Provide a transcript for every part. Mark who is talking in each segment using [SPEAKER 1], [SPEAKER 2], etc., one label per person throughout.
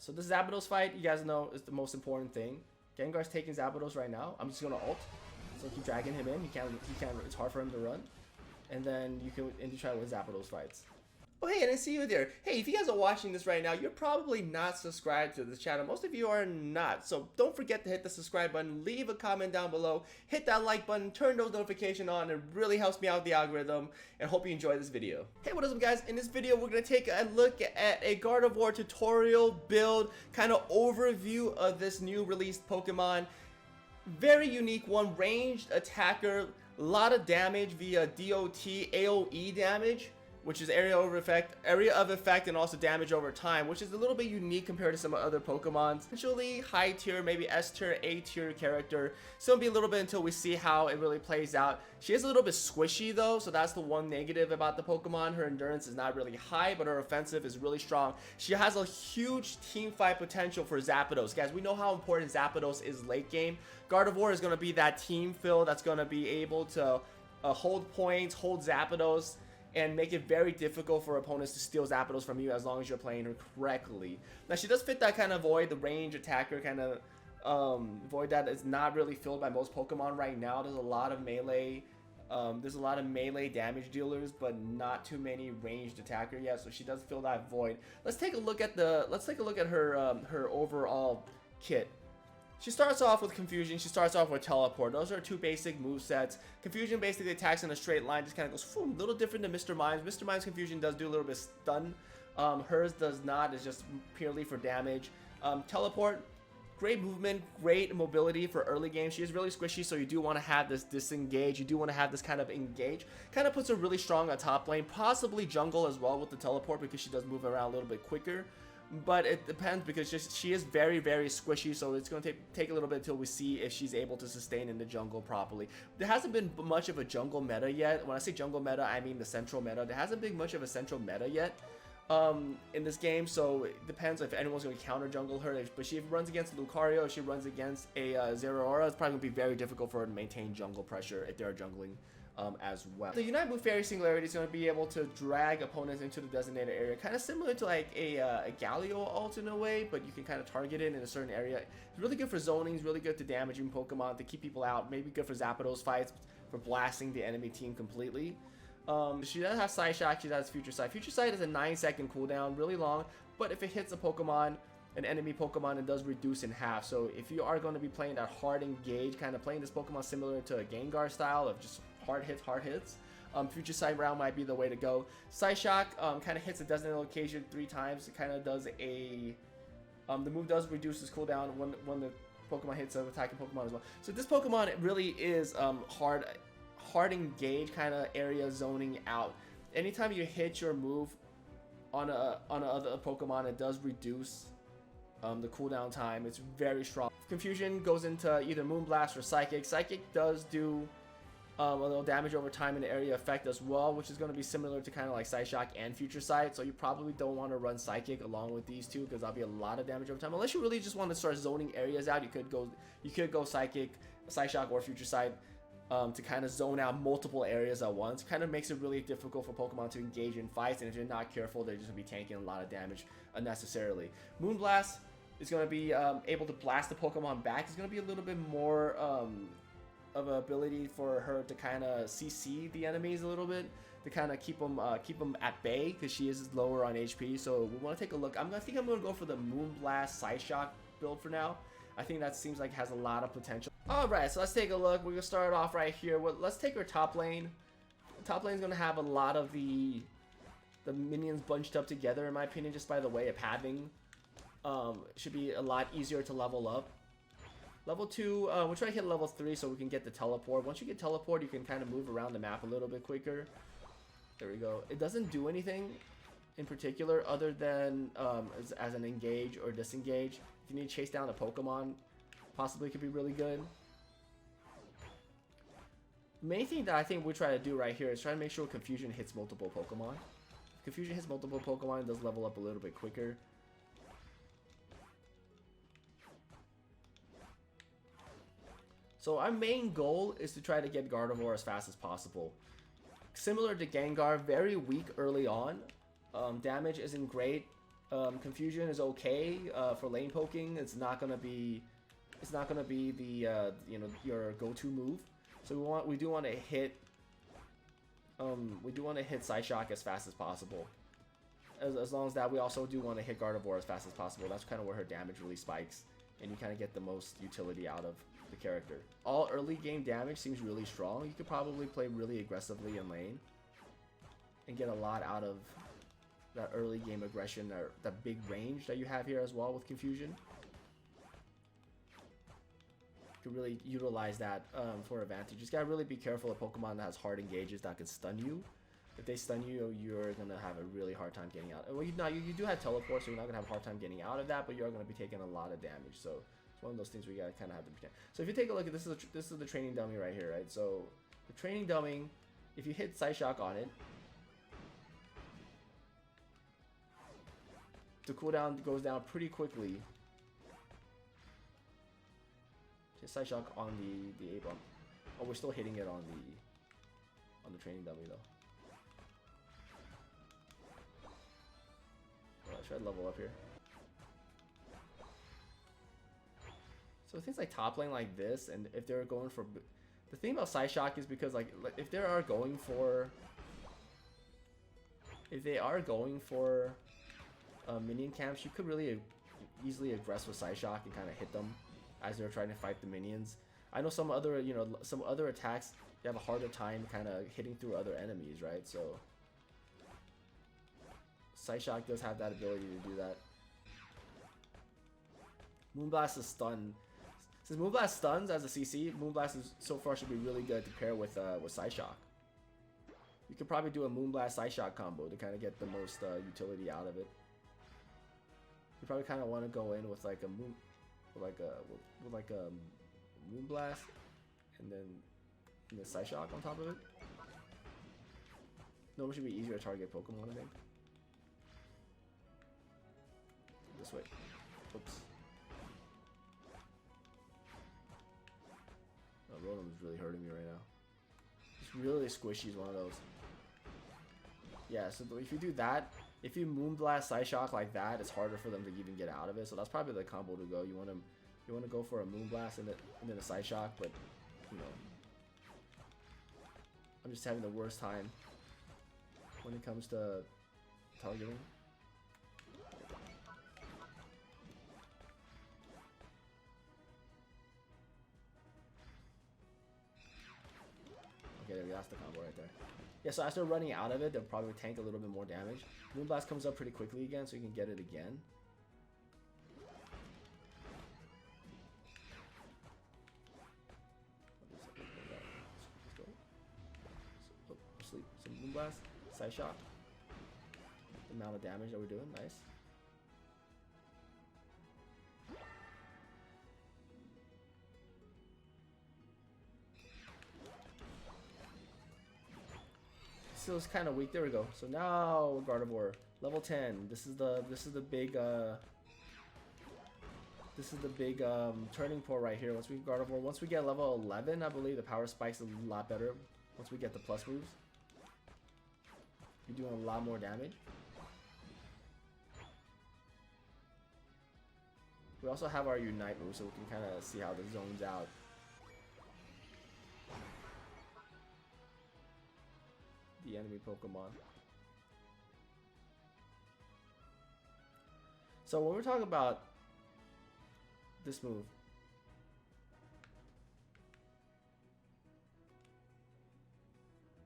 [SPEAKER 1] so the Zapdos fight, you guys know, is the most important thing. Gengar's taking Zapdos right now. I'm just gonna ult, so keep dragging him in. He can't. It's hard for him to run, and then you try to win Zapdos fights. Oh hey, and I see you there. Hey, if you guys are watching this right now, you're probably not subscribed to this channel. Most of you are not. So don't forget to hit the subscribe button, leave a comment down below, hit that like button, turn those notifications on. It really helps me out with the algorithm, and hope you enjoy this video. Hey, what is up guys? In this video, we're going to take a look at a Gardevoir tutorial build, kind of overview of this new released Pokemon. Very unique one, ranged attacker, a lot of damage via DOT, AoE damage, which is area of effect, and also damage over time, which is a little bit unique compared to some other Pokemon. Essentially, high tier, maybe S tier, A tier character. So it'll be a little bit until we see how it really plays out. She is a little bit squishy though, so that's the one negative about the Pokemon. Her endurance is not really high, but her offensive is really strong. She has a huge team fight potential for Zapdos. Guys, we know how important Zapdos is late game. Gardevoir is going to be that team fill that's going to be able to hold points, hold Zapdos, and make it very difficult for opponents to steal Zapdos from you as long as you're playing her correctly. Now, she does fit that kind of void, the range attacker kind of void that is not really filled by most Pokemon right now. There's a lot of melee damage dealers, but not too many ranged attacker yet. So she does fill that void. Let's take a look at her overall kit. She starts off with Confusion, she starts off with Teleport. Those are two basic movesets. Confusion basically attacks in a straight line, just kind of goes, a little different than Mr. Mime's. Mr. Mime's Confusion does do a little bit of stun. Hers does not, it's just purely for damage. Teleport, great movement, great mobility for early game. She is really squishy, so you do want to have this disengage. You do want to have this kind of engage. Kind of puts her really strong on top lane, possibly jungle as well with the Teleport because she does move around a little bit quicker. But it depends because she is very, very squishy, so it's going to take a little bit until we see if she's able to sustain in the jungle properly. There hasn't been much of a jungle meta yet. When I say jungle meta, I mean the central meta. There hasn't been much of a central meta yet in this game, so it depends if anyone's going to counter jungle her. But she runs against Lucario, if she runs against a Zeraora, it's probably going to be very difficult for her to maintain jungle pressure if they're jungling as well. The Unite Move Fairy Singularity is going to be able to drag opponents into the designated area, kind of similar to like a Galio ult in a way, but you can kind of target it in a certain area. It's really good for zoning, it's really good to damaging Pokemon, to keep people out, maybe good for Zapdos fights, for blasting the enemy team completely. She does have Side Shock, she does Future Sight. Future Sight is a 9-second cooldown, really long, but if it hits a Pokemon, an enemy Pokemon, it does reduce in half. So if you are going to be playing that hard engage, kind of playing this Pokemon similar to a Gengar style of just hard hits, Future Sight round might be the way to go. Side Shock kind of hits a designated location 3 times. It kind of does a the move does reduce its cooldown when the Pokemon hits an attacking Pokemon as well. So this Pokemon, it really is hard engage kind of area zoning out. Anytime you hit your move on another Pokemon, it does reduce the cooldown time. It's very strong. Confusion goes into either Moonblast or Psychic. Psychic does do a little damage over time in the area effect as well, which is going to be similar to kind of like Side Shock and Future Sight. So you probably don't want to run Psychic along with these two because that'll be a lot of damage over time. Unless you really just want to start zoning areas out, you could go Psychic, Side Shock, or Future Sight to kind of zone out multiple areas at once. Kind of makes it really difficult for Pokemon to engage in fights, and if you're not careful, they're just going to be tanking a lot of damage unnecessarily. Moonblast is going to be able to blast the Pokemon back. It's going to be a little bit more of an ability for her to kind of CC the enemies a little bit, to kind of keep them at bay because she is lower on HP. So we want to take a look. I think I'm going to go for the Moonblast Side Shock build for now. I think that seems like it has a lot of potential. Alright, so let's take a look. We're going to start off right here. Let's take our top lane. Top lane is going to have a lot of the minions bunched up together, in my opinion, just by the way of having. It should be a lot easier to level up. Level 2, we'll try to hit level 3 so we can get the Teleport. Once you get Teleport, you can kind of move around the map a little bit quicker. There we go. It doesn't do anything in particular other than as an engage or disengage. If you need to chase down a Pokemon, possibly could be really good. The main thing that I think we try to do right here is try to make sure Confusion hits multiple Pokemon. If Confusion hits multiple Pokemon, it does level up a little bit quicker. So our main goal is to try to get Gardevoir as fast as possible. Similar to Gengar, very weak early on. Damage isn't great. Confusion is okay for lane poking. It's not gonna be the you know, your go-to move. So we do want to hit Psyshock as fast as possible. As long as that, we also do want to hit Gardevoir as fast as possible. That's kind of where her damage really spikes, and you kind of get the most utility out of the character. All early game damage seems really strong. You could probably play really aggressively in lane and get a lot out of that early game aggression, or that big range that you have here as well with Confusion. You can really utilize that for advantage. You just gotta really be careful of Pokemon that has hard engages that can stun you. If they stun you, you're gonna have a really hard time getting out. Well, you do have teleport, so you're not gonna have a hard time getting out of that, but you're gonna be taking a lot of damage. So it's one of those things where you gotta kind of have to pretend. So if you take a look at this, is the training dummy right here, right? So the training dummy, if you hit Psyshock on it, the cooldown goes down pretty quickly. Hit Psyshock on the A-Bump. Oh, we're still hitting it on the training dummy though. Let's try to level up here. So things like top lane like this, and if they're going for... The thing about Psyshock is because, like, if they are going for... If they are going for minion camps, you could really easily aggress with Psyshock and kind of hit them as they're trying to fight the minions. I know some other, you know, some other attacks, you have a harder time kind of hitting through other enemies, right? So Psyshock does have that ability to do that. Moonblast is stun. Since Moonblast stuns as a CC, Moonblast is, so far should be really good to pair with Psyshock. You could probably do a Moonblast Psyshock combo to kind of get the most utility out of it. You probably kind of want to go in with like a moon, with like a Moonblast, and then Psyshock on top of it. No, it should be easier to target Pokemon, I think. This way. Oops. Oh, Rotom is really hurting me right now. It's really squishy is one of those. Yeah, so if you do that, if you Moonblast Psyshock like that, it's harder for them to even get out of it. So that's probably the combo to go. You want to go for a Moonblast and then a Psyshock, but you know, I'm just having the worst time when it comes to targeting. Okay, there we go. That's the combo right there. Yeah, so as they're running out of it, they'll probably tank a little bit more damage. Moonblast comes up pretty quickly again, so you can get it again. Let's go. Oh, sleep. Some Moonblast. Psyshock. The amount of damage that we're doing. Nice. So it's kind of weak. There we go. So now Gardevoir, level 10. This is the big turning point right here. Once we Gardevoir, once we get level 11, I believe the power spikes a lot better. Once we get the plus moves, you're doing a lot more damage. We also have our Unite move, so we can kind of see how this zones out. The enemy Pokemon. So when we're talking about this move,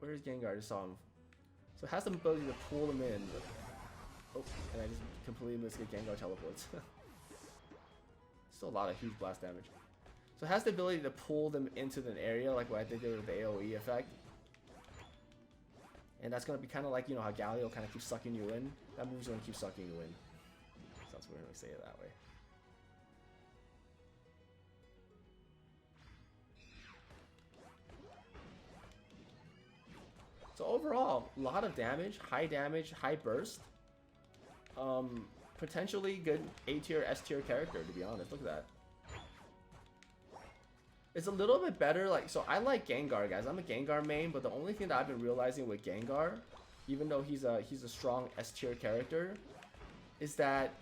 [SPEAKER 1] where's Gengar? I just saw him. So it has the ability to pull them in. Oh, and I just completely missed it. Gengar teleports. Still a lot of huge blast damage. So it has the ability to pull them into an area, like what I did with the AoE effect. And that's going to be kind of like, you know, how Galio kind of keeps sucking you in. That move's going to keep sucking you in. So that's weird to say it that way. So overall, a lot of damage, high burst. Potentially good A tier, S tier character, to be honest. Look at that. It's a little bit better, like, so I like Gengar, guys. I'm a Gengar main, but the only thing that I've been realizing with Gengar, even though he's a strong S tier character, is that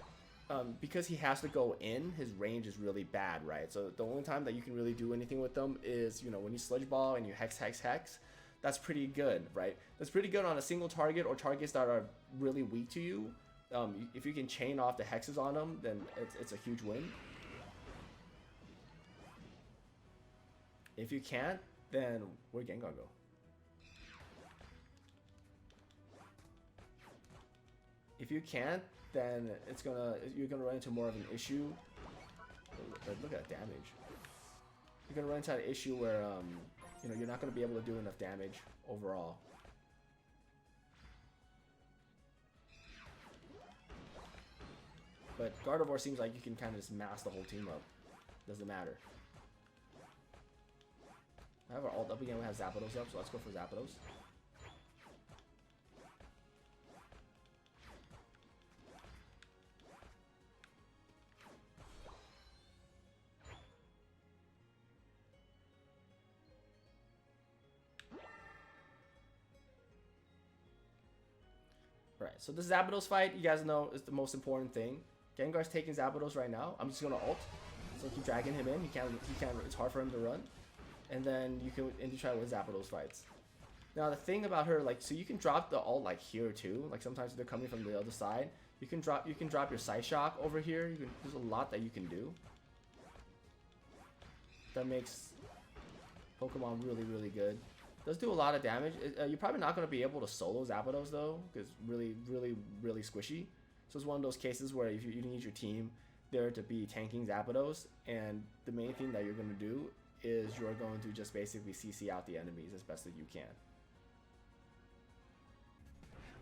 [SPEAKER 1] because he has to go in, his range is really bad, right? So the only time that you can really do anything with them is, you know, when you sludge ball and you hex. That's pretty good, right? That's pretty good on a single target or targets that are really weak to you. If you can chain off the hexes on them, then it's a huge win. If you can't, then where'd Gengar go? If you can't, then you're gonna run into more of an issue. Look at that damage. You're gonna run into an issue where you know, you're not gonna be able to do enough damage overall. But Gardevoir seems like you can kind of just mass the whole team up. Doesn't matter. I have our ult up again. We have Zapdos up, so let's go for Zapdos. Right, so the Zapdos fight, you guys know, is the most important thing. Gengar's taking Zapdos right now. I'm just gonna ult, so keep dragging him in. He can't. It's hard for him to run, and then you can try with Zapdos fights. Now the thing about her, like, so you can drop the ult like here too. Like sometimes they're coming from the other side. You can drop your Psy Shock over here. There's a lot that you can do. That makes Pokemon really good. Does do a lot of damage. You're probably not going to be able to solo Zapdos though, because really squishy. So it's one of those cases where if you need your team there to be tanking Zapdos, and the main thing that you're going to do is you're going to just basically CC out the enemies as best as you can.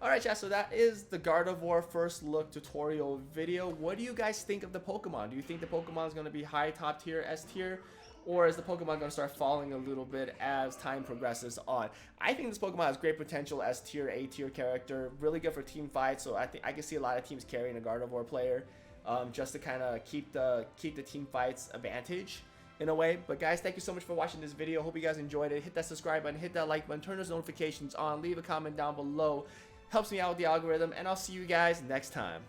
[SPEAKER 1] Alright chat, so that is the Gardevoir first look tutorial video. What do you guys think of the Pokemon? Do you think the Pokemon is going to be high, top tier, S tier? Or is the Pokemon going to start falling a little bit as time progresses on? I think this Pokemon has great potential as tier, A tier character. Really good for team fights, so I think I can see a lot of teams carrying a Gardevoir player just to kind of keep the team fights advantage in a way. But guys, thank you so much for watching this video. Hope you guys enjoyed it. Hit that subscribe button, hit that like button, turn those notifications on, leave a comment down below. Helps me out with the algorithm, and I'll see you guys next time.